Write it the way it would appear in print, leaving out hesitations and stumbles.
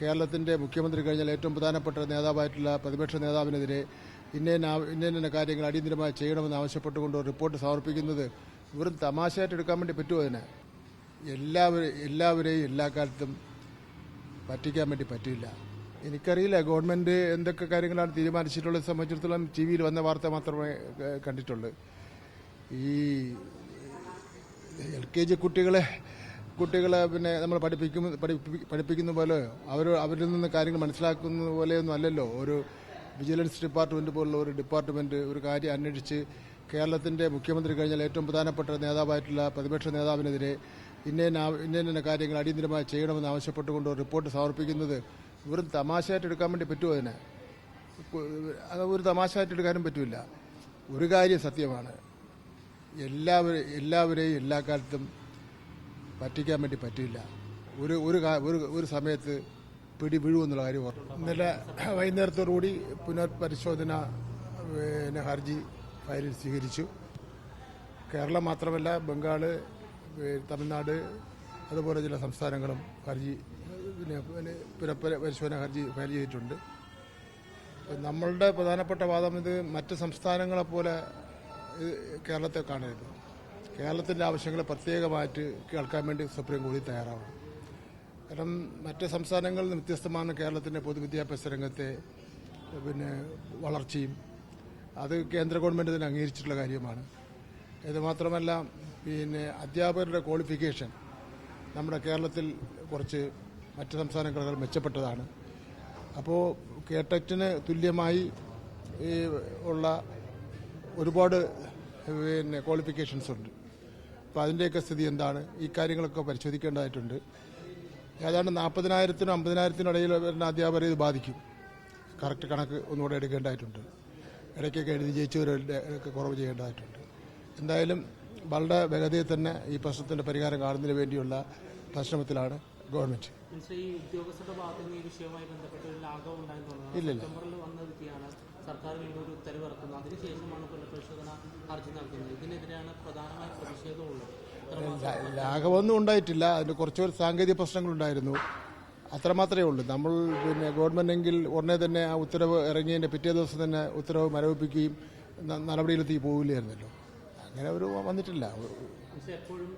കേരളത്തിൻ്റെ മുഖ്യമന്ത്രി കഴിഞ്ഞാൽ ഏറ്റവും പ്രധാനപ്പെട്ട നേതാവായിട്ടുള്ള പ്രതിപക്ഷ നേതാവിനെതിരെ ഇന്ന കാര്യങ്ങൾ അടിയന്തരമായി ചെയ്യണമെന്ന് ആവശ്യപ്പെട്ടുകൊണ്ട് റിപ്പോർട്ട് സമർപ്പിക്കുന്നത് വെറും തമാശയായിട്ട് എടുക്കാൻ വേണ്ടി പറ്റുമോ? അതിന് എല്ലാവരെയും എല്ലാ കാലത്തും പറ്റിക്കാൻ വേണ്ടി പറ്റില്ല. എനിക്കറിയില്ല ഗവൺമെൻറ് എന്തൊക്കെ കാര്യങ്ങളാണ് തീരുമാനിച്ചിട്ടുള്ളത് സംബന്ധിച്ചിടത്തോളം ടി വിയിൽ വന്ന വാർത്ത മാത്രമേ കണ്ടിട്ടുള്ളൂ. ഈ LKG കുട്ടികളെ പിന്നെ നമ്മൾ പഠിപ്പിക്കുന്ന പോലെ അവരിൽ നിന്ന് കാര്യങ്ങൾ മനസ്സിലാക്കുന്ന പോലെയൊന്നും അല്ലല്ലോ. ഒരു വിജിലൻസ് ഡിപ്പാർട്ട്മെൻറ്റ് പോലുള്ള ഒരു ഡിപ്പാർട്ട്മെൻറ്റ് ഒരു കാര്യം അന്വേഷിച്ച് കേരളത്തിൻ്റെ മുഖ്യമന്ത്രി കഴിഞ്ഞാൽ ഏറ്റവും പ്രധാനപ്പെട്ട നേതാവായിട്ടുള്ള പ്രതിപക്ഷ നേതാവിനെതിരെ ഇന്ന കാര്യങ്ങൾ അടിയന്തരമായി ചെയ്യണമെന്ന് ആവശ്യപ്പെട്ടുകൊണ്ട് റിപ്പോർട്ട് സമർപ്പിക്കുന്നത് വെറും തമാശയായിട്ട് എടുക്കാൻ വേണ്ടി പറ്റുമോ? അതിന് ഒരു തമാശയായിട്ട് എടുക്കാനും പറ്റില്ല. ഒരു കാര്യം സത്യമാണ്, എല്ലാവരെയും എല്ലാ കാലത്തും പറ്റിക്കാൻ വേണ്ടി പറ്റില്ല. ഒരു സമയത്ത് പിടി വീഴുമെന്നുള്ള കാര്യം ഓർമ്മ. ഇന്നലെ വൈകുന്നേരത്തോടുകൂടി പുനഃപരിശോധന ഹർജി ഫയലിൽ സ്വീകരിച്ചു. കേരളം മാത്രമല്ല, ബംഗാൾ, തമിഴ്നാട് അതുപോലെ ചില സംസ്ഥാനങ്ങളും ഹർജി പുനഃപരിശോധന ഹർജി ഫയൽ ചെയ്തിട്ടുണ്ട്. നമ്മളുടെ പ്രധാനപ്പെട്ട വാദം ഇത് മറ്റ് സംസ്ഥാനങ്ങളെപ്പോലെ കേരളത്തെ കാണരുത്. കേരളത്തിൻ്റെ ആവശ്യങ്ങൾ പ്രത്യേകമായിട്ട് കേൾക്കാൻ വേണ്ടി സുപ്രീം കോടതി തയ്യാറാവണം. കാരണം മറ്റ് സംസ്ഥാനങ്ങളിൽ നിന്ന് വ്യത്യസ്തമാണ് കേരളത്തിൻ്റെ പൊതുവിദ്യാഭ്യാസ രംഗത്തെ വളർച്ചയും. അത് കേന്ദ്ര ഗവൺമെൻറ് തന്നെ അംഗീകരിച്ചിട്ടുള്ള കാര്യമാണ്. ഇത് മാത്രമല്ല, അധ്യാപകരുടെ ക്വാളിഫിക്കേഷൻ നമ്മുടെ കേരളത്തിൽ കുറച്ച് മറ്റ് സംസ്ഥാനങ്ങളെക്കാൾ മെച്ചപ്പെട്ടതാണ്. അപ്പോൾ കേട്ടറ്റിന് തുല്യമായി ഉള്ള ഒരുപാട് ക്വാളിഫിക്കേഷൻസ് ഉണ്ട്. അപ്പോൾ അതിൻ്റെയൊക്കെ സ്ഥിതി എന്താണ്? ഈ കാര്യങ്ങളൊക്കെ പരിശോധിക്കേണ്ടതായിട്ടുണ്ട്. ഏതാണ്ട് 40,000-നും 50,000-നും ഇടയിൽ വരുന്ന അധ്യാപകരെ ഇത് ബാധിക്കും. കറക്റ്റ് കണക്ക് ഒന്നുകൂടെ എടുക്കേണ്ടതായിട്ടുണ്ട്. ഇടയ്ക്കൊക്കെ എഴുതി ജയിച്ചവരൊക്കെ കുറവ് ചെയ്യേണ്ടതായിട്ടുണ്ട്. എന്തായാലും വളരെ വേഗതയിൽ തന്നെ ഈ പ്രശ്നത്തിൻ്റെ പരിഹാരം കാണുന്നതിന് വേണ്ടിയുള്ള പരിശ്രമത്തിലാണ് ഗവൺമെൻറ്. ഇല്ലില്ല, സർക്കാർ വീണ്ടും ഒരു ഉത്തരവ് ഇറക്കുന്നു. അതിനുശേഷമാണ് പുനഃപരിശോധന ഹർജി നടത്തുന്നത്. ഇതിനെതിരെയാണ് പ്രധാനമായ പ്രതിഷേധമുള്ളത്. ലാഘവൊന്നും ഉണ്ടായിട്ടില്ല. അതിന് കുറച്ചൊരു സാങ്കേതിക പ്രശ്നങ്ങളുണ്ടായിരുന്നു, അത്രമാത്രമേ ഉള്ളൂ. നമ്മൾ ഗവൺമെൻറ്റെങ്കിൽ ഉടനെ തന്നെ ആ ഉത്തരവ് ഇറങ്ങിയതിൻ്റെ പിറ്റേ ദിവസം തന്നെ ഉത്തരവ് മരവിപ്പിക്കുകയും നടപടിയിലെത്തി പോകില്ലായിരുന്നല്ലോ. അങ്ങനെ ഒരു വന്നിട്ടില്ല. എപ്പോഴും